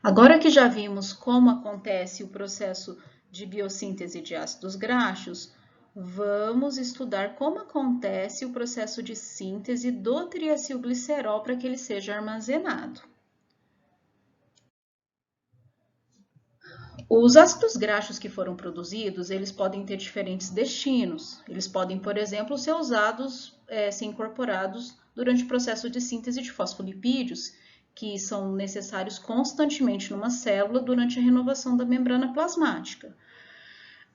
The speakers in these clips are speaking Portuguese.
Agora que já vimos como acontece o processo de biossíntese de ácidos graxos, vamos estudar como acontece o processo de síntese do triacilglicerol para que ele seja armazenado. Os ácidos graxos que foram produzidos, eles podem ter diferentes destinos. Eles podem, por exemplo, ser usados, ser incorporados durante o processo de síntese de fosfolipídios, que são necessários constantemente numa célula durante a renovação da membrana plasmática.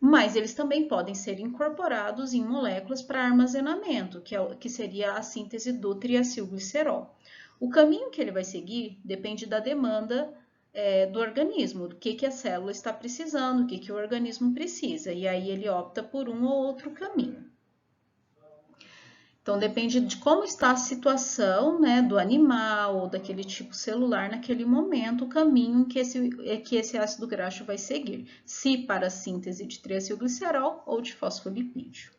Mas eles também podem ser incorporados em moléculas para armazenamento, que seria a síntese do triacilglicerol. O caminho que ele vai seguir depende da demanda do organismo, do que a célula está precisando, o que o organismo precisa, e aí ele opta por um ou outro caminho. Então, depende de como está a situação, né, do animal ou daquele tipo celular naquele momento, o caminho que esse ácido graxo vai seguir, se para a síntese de triacilglicerol ou de fosfolipídio.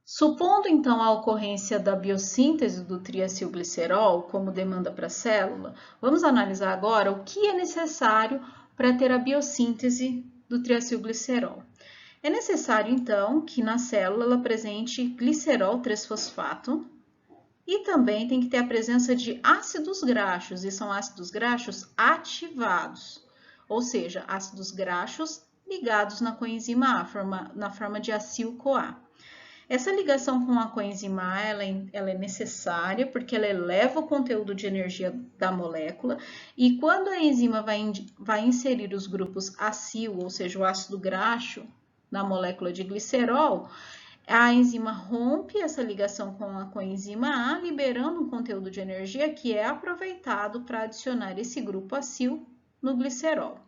Supondo, então, a ocorrência da biossíntese do triacilglicerol como demanda para a célula, vamos analisar agora o que é necessário para ter a biossíntese do triacilglicerol. É necessário, então, que na célula ela apresente glicerol 3-fosfato e também tem que ter a presença de ácidos graxos, e são ácidos graxos ativados, ou seja, ácidos graxos ligados na coenzima A, na forma de acil-CoA. Essa ligação com a coenzima A ela é necessária porque ela eleva o conteúdo de energia da molécula e quando a enzima vai inserir os grupos acil, ou seja, o ácido graxo, na molécula de glicerol, a enzima rompe essa ligação com a coenzima A, liberando um conteúdo de energia que é aproveitado para adicionar esse grupo acil no glicerol.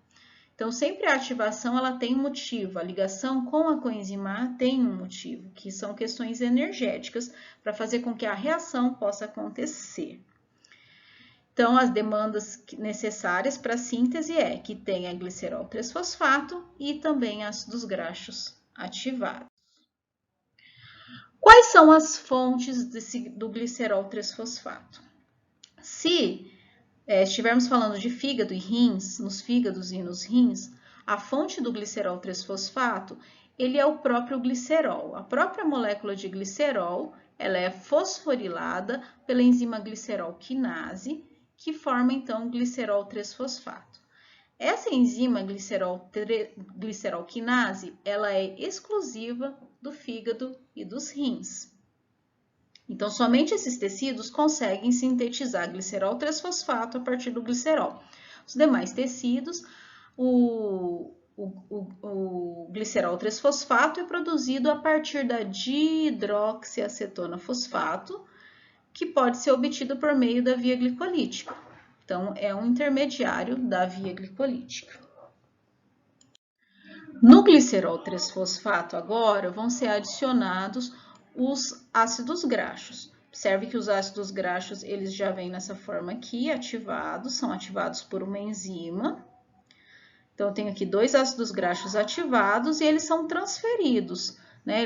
Então, sempre a ativação ela tem um motivo, a ligação com a coenzima A tem um motivo, que são questões energéticas para fazer com que a reação possa acontecer. Então, as demandas necessárias para a síntese é que tenha glicerol 3-fosfato e também ácidos graxos ativados. Quais são as fontes do glicerol 3-fosfato? Se estivermos falando de fígado e rins, nos fígados e nos rins, a fonte do glicerol 3-fosfato, ele é o próprio glicerol. A própria molécula de glicerol, ela é fosforilada pela enzima glicerol quinase, que forma então o glicerol 3-fosfato. Essa enzima glicerol quinase, ela é exclusiva do fígado e dos rins. Então, somente esses tecidos conseguem sintetizar glicerol 3-fosfato a partir do glicerol. Os demais tecidos, o glicerol 3-fosfato é produzido a partir da dihidroxiacetona fosfato, que pode ser obtido por meio da via glicolítica. Então, é um intermediário da via glicolítica. No glicerol 3-fosfato agora vão ser adicionados os ácidos graxos. Observe que os ácidos graxos eles já vêm nessa forma aqui, ativados, são ativados por uma enzima. Então, eu tenho aqui dois ácidos graxos ativados e eles são transferidos, né?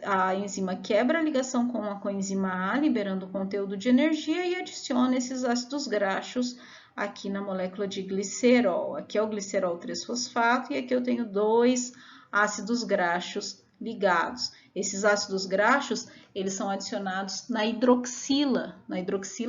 A enzima quebra a ligação com a coenzima A, liberando o conteúdo de energia e adiciona esses ácidos graxos aqui na molécula de glicerol. Aqui é o glicerol 3-fosfato e aqui eu tenho dois ácidos graxos ligados. Esses ácidos graxos, eles são adicionados na hidroxila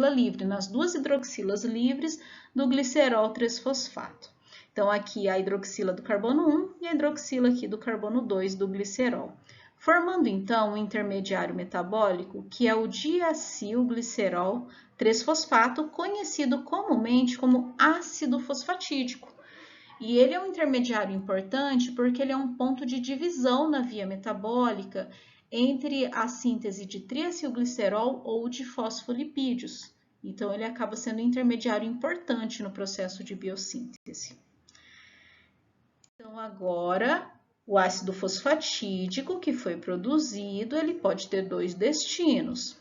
livre, nas duas hidroxilas livres do glicerol 3-fosfato. Então, aqui a hidroxila do carbono 1 e a hidroxila aqui do carbono 2 do glicerol. Formando, então, um intermediário metabólico, que é o diacilglicerol 3-fosfato, conhecido comumente como ácido fosfatídico. E ele é um intermediário importante porque ele é um ponto de divisão na via metabólica entre a síntese de triacilglicerol ou de fosfolipídios. Então, ele acaba sendo um intermediário importante no processo de biossíntese. Então, agora, o ácido fosfatídico que foi produzido, ele pode ter dois destinos,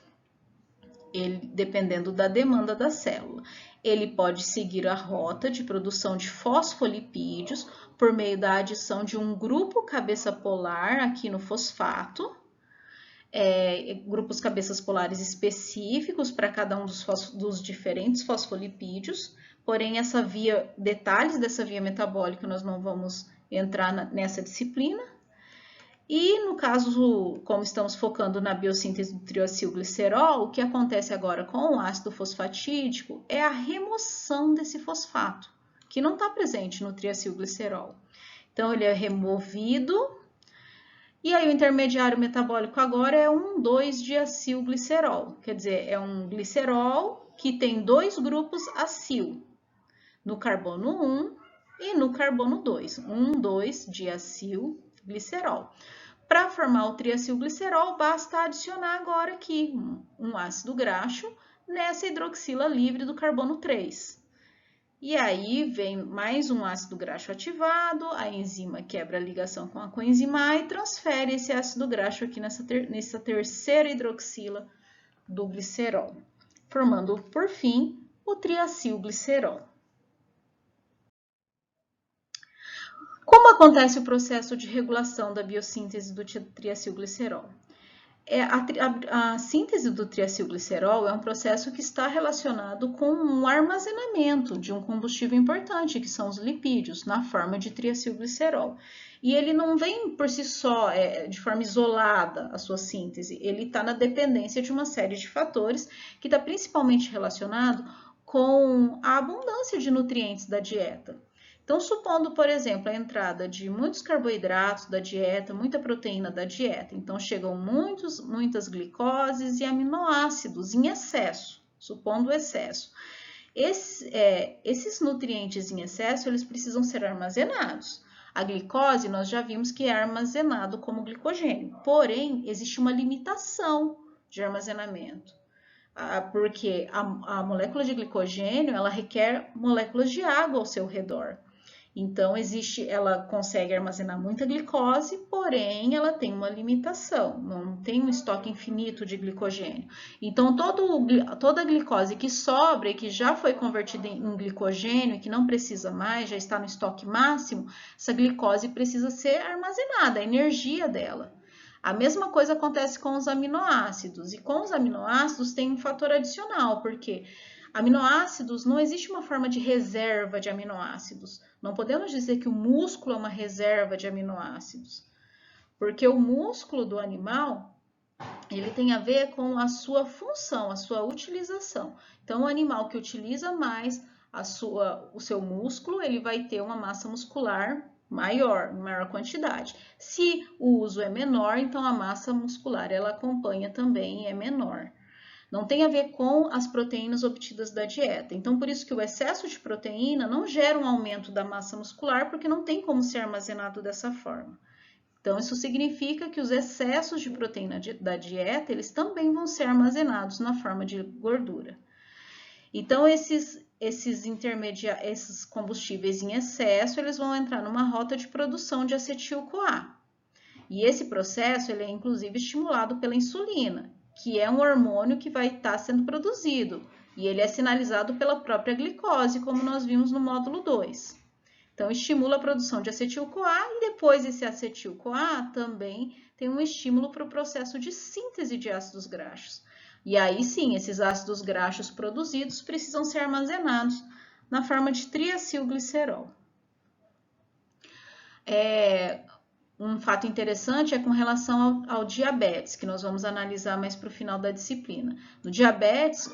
dependendo da demanda da célula. Ele pode seguir a rota de produção de fosfolipídios por meio da adição de um grupo cabeça polar aqui no fosfato, grupos cabeças polares específicos para cada um dos diferentes fosfolipídios, porém detalhes dessa via metabólica nós não vamos entrar nessa disciplina. E no caso, como estamos focando na biossíntese do triacilglicerol, o que acontece agora com o ácido fosfatídico é a remoção desse fosfato, que não está presente no triacilglicerol. Então, ele é removido, e aí o intermediário metabólico agora é um 2-diacilglicerol, quer dizer, é um glicerol que tem dois grupos acil, no carbono 1 e no carbono 2, 1,2-diacilglicerol. Para formar o triacilglicerol, basta adicionar agora aqui um ácido graxo nessa hidroxila livre do carbono 3. E aí vem mais um ácido graxo ativado, a enzima quebra a ligação com a coenzima A e transfere esse ácido graxo aqui nessa terceira hidroxila do glicerol, formando, por fim, o triacilglicerol. Como acontece o processo de regulação da biossíntese do triacilglicerol? A síntese do triacilglicerol é um processo que está relacionado com um armazenamento de um combustível importante, que são os lipídios, na forma de triacilglicerol. E ele não vem por si só, de forma isolada, a sua síntese. Ele está na dependência de uma série de fatores que está principalmente relacionado com a abundância de nutrientes da dieta. Então, supondo, por exemplo, a entrada de muitos carboidratos da dieta, muita proteína da dieta, então chegam muitas glicoses e aminoácidos em excesso, supondo o excesso. Esses nutrientes em excesso, eles precisam ser armazenados. A glicose, nós já vimos que é armazenado como glicogênio, porém, existe uma limitação de armazenamento, porque a molécula de glicogênio, ela requer moléculas de água ao seu redor. Então, ela consegue armazenar muita glicose, porém, ela tem uma limitação, não tem um estoque infinito de glicogênio. Então, toda a glicose que sobra e que já foi convertida em glicogênio e que não precisa mais, já está no estoque máximo, essa glicose precisa ser armazenada, a energia dela. A mesma coisa acontece com os aminoácidos, e com os aminoácidos tem um fator adicional, porque aminoácidos, não existe uma forma de reserva de aminoácidos. Não podemos dizer que o músculo é uma reserva de aminoácidos, porque o músculo do animal, ele tem a ver com a sua função, a sua utilização. Então, o animal que utiliza mais o seu músculo, ele vai ter uma massa muscular maior quantidade. Se o uso é menor, então a massa muscular ela acompanha também e é menor. Não tem a ver com as proteínas obtidas da dieta. Então, por isso que o excesso de proteína não gera um aumento da massa muscular, porque não tem como ser armazenado dessa forma. Então, isso significa que os excessos de proteína da dieta, eles também vão ser armazenados na forma de gordura. Então, esses combustíveis em excesso, eles vão entrar numa rota de produção de acetil-CoA. E esse processo, ele é inclusive estimulado pela insulina, que é um hormônio que vai estar sendo produzido, e ele é sinalizado pela própria glicose, como nós vimos no módulo 2. Então, estimula a produção de acetil-CoA e depois esse acetil-CoA também tem um estímulo para o processo de síntese de ácidos graxos. E aí sim, esses ácidos graxos produzidos precisam ser armazenados na forma de triacilglicerol. Um fato interessante é com relação ao diabetes, que nós vamos analisar mais para o final da disciplina. No diabetes,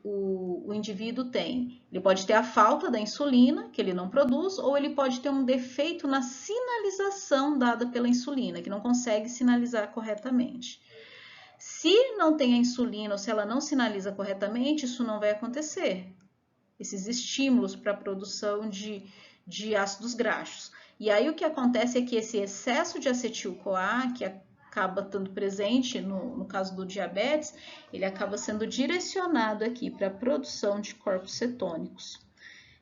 o indivíduo ele pode ter a falta da insulina, que ele não produz, ou ele pode ter um defeito na sinalização dada pela insulina, que não consegue sinalizar corretamente. Se não tem a insulina ou se ela não sinaliza corretamente, isso não vai acontecer. Esses estímulos para a produção de ácidos graxos. E aí o que acontece é que esse excesso de acetil-CoA, que acaba estando presente no caso do diabetes, ele acaba sendo direcionado aqui para a produção de corpos cetônicos,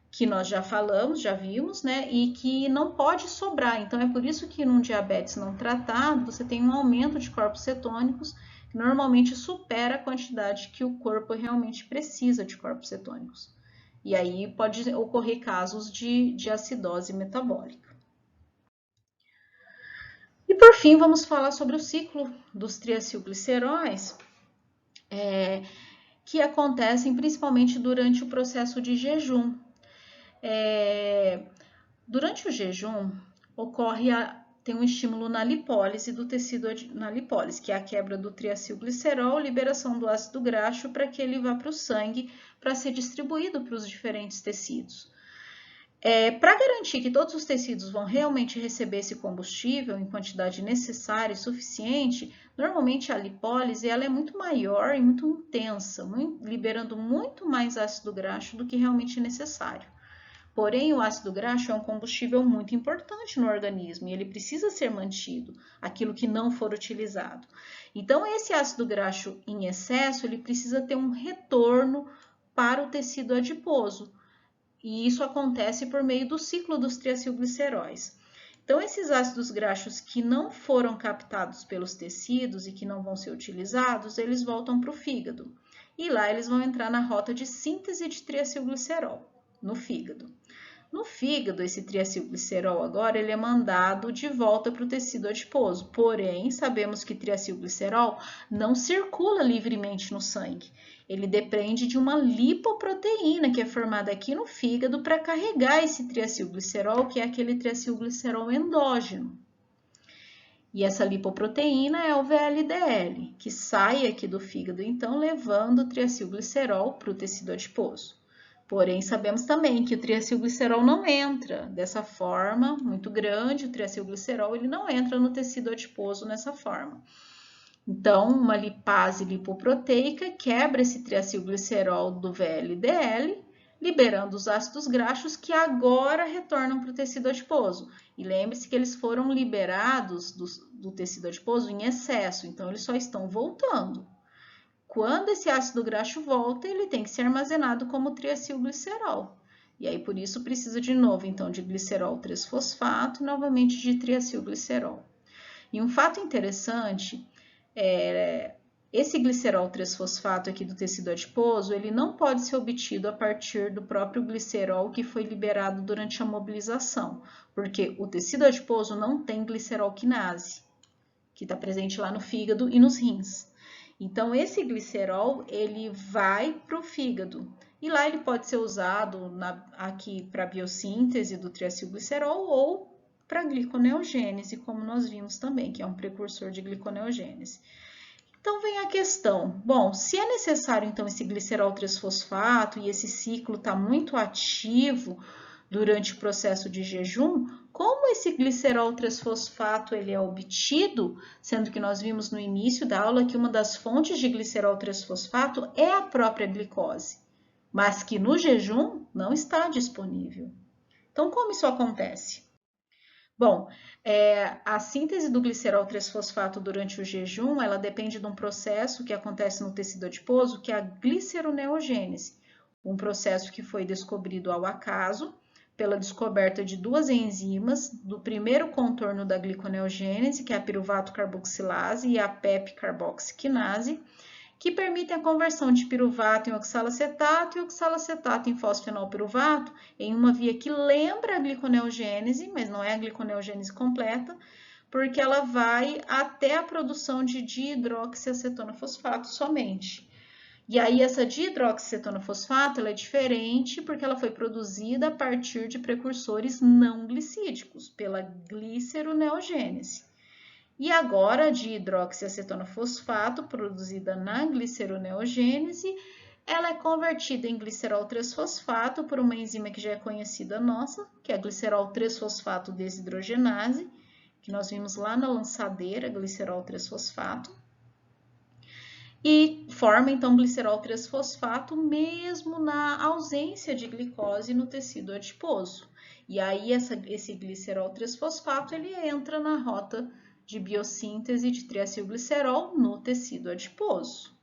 que nós já falamos, já vimos, né? E que não pode sobrar. Então, é por isso que num diabetes não tratado, você tem um aumento de corpos cetônicos, que normalmente supera a quantidade que o corpo realmente precisa de corpos cetônicos. E aí pode ocorrer casos de acidose metabólica. E por fim, vamos falar sobre o ciclo dos triacilgliceróis, que acontecem principalmente durante o processo de jejum. Durante o jejum, tem um estímulo na lipólise do tecido, na lipólise, que é a quebra do triacilglicerol, liberação do ácido graxo para que ele vá para o sangue para ser distribuído para os diferentes tecidos. Para garantir que todos os tecidos vão realmente receber esse combustível em quantidade necessária e suficiente, normalmente a lipólise ela é muito maior e muito intensa, liberando muito mais ácido graxo do que realmente é necessário. Porém, o ácido graxo é um combustível muito importante no organismo e ele precisa ser mantido, aquilo que não for utilizado. Então, esse ácido graxo em excesso, ele precisa ter um retorno para o tecido adiposo. E isso acontece por meio do ciclo dos triacilgliceróis. Então, esses ácidos graxos que não foram captados pelos tecidos e que não vão ser utilizados, eles voltam para o fígado. E lá eles vão entrar na rota de síntese de triacilglicerol, no fígado. No fígado, esse triacilglicerol agora ele é mandado de volta para o tecido adiposo. Porém, sabemos que triacilglicerol não circula livremente no sangue. Ele depende de uma lipoproteína que é formada aqui no fígado para carregar esse triacilglicerol, que é aquele triacilglicerol endógeno. E essa lipoproteína é o VLDL, que sai aqui do fígado, então, levando o triacilglicerol para o tecido adiposo. Porém, sabemos também que o triacilglicerol não entra dessa forma muito grande, o triacilglicerol ele não entra no tecido adiposo nessa forma. Então, uma lipase lipoproteica quebra esse triacilglicerol do VLDL, liberando os ácidos graxos que agora retornam para o tecido adiposo. E lembre-se que eles foram liberados do tecido adiposo em excesso, então eles só estão voltando. Quando esse ácido graxo volta, ele tem que ser armazenado como triacilglicerol. E aí, por isso, precisa de novo, então, de glicerol 3-fosfato e novamente de triacilglicerol. E um fato interessante esse glicerol 3-fosfato aqui do tecido adiposo, ele não pode ser obtido a partir do próprio glicerol que foi liberado durante a mobilização, porque o tecido adiposo não tem glicerol quinase, que está presente lá no fígado e nos rins. Então, esse glicerol, ele vai para o fígado. E lá ele pode ser usado aqui para biossíntese do triacilglicerol ou para gliconeogênese, como nós vimos também, que é um precursor de gliconeogênese. Então, vem a questão. Bom, se é necessário, então, esse glicerol 3-fosfato e esse ciclo está muito ativo durante o processo de jejum, como esse glicerol 3-fosfato ele é obtido, sendo que nós vimos no início da aula que uma das fontes de glicerol 3-fosfato é a própria glicose, mas que no jejum não está disponível. Então, como isso acontece? Bom, a síntese do glicerol 3-fosfato durante o jejum, ela depende de um processo que acontece no tecido adiposo, que é a gliceroneogênese, um processo que foi descobrido ao acaso, pela descoberta de duas enzimas do primeiro contorno da gliconeogênese, que é a piruvato carboxilase e a PEP-carboxiquinase, que permitem a conversão de piruvato em oxalacetato e oxalacetato em fosfenolpiruvato em uma via que lembra a gliconeogênese, mas não é a gliconeogênese completa, porque ela vai até a produção de dihidroxiacetona-fosfato somente. E aí essa dihidroxiacetona-fosfato ela é diferente porque ela foi produzida a partir de precursores não glicídicos, pela gliceroneogênese. E agora a dihidroxiacetona-fosfato, produzida na gliceroneogênese, ela é convertida em glicerol 3-fosfato por uma enzima que já é conhecida nossa, que é a glicerol 3-fosfato desidrogenase, que nós vimos lá na lançadeira, glicerol 3-fosfato. E forma, então, glicerol 3-fosfato mesmo na ausência de glicose no tecido adiposo. E aí, esse glicerol 3-fosfato, ele entra na rota de biossíntese de triacilglicerol no tecido adiposo.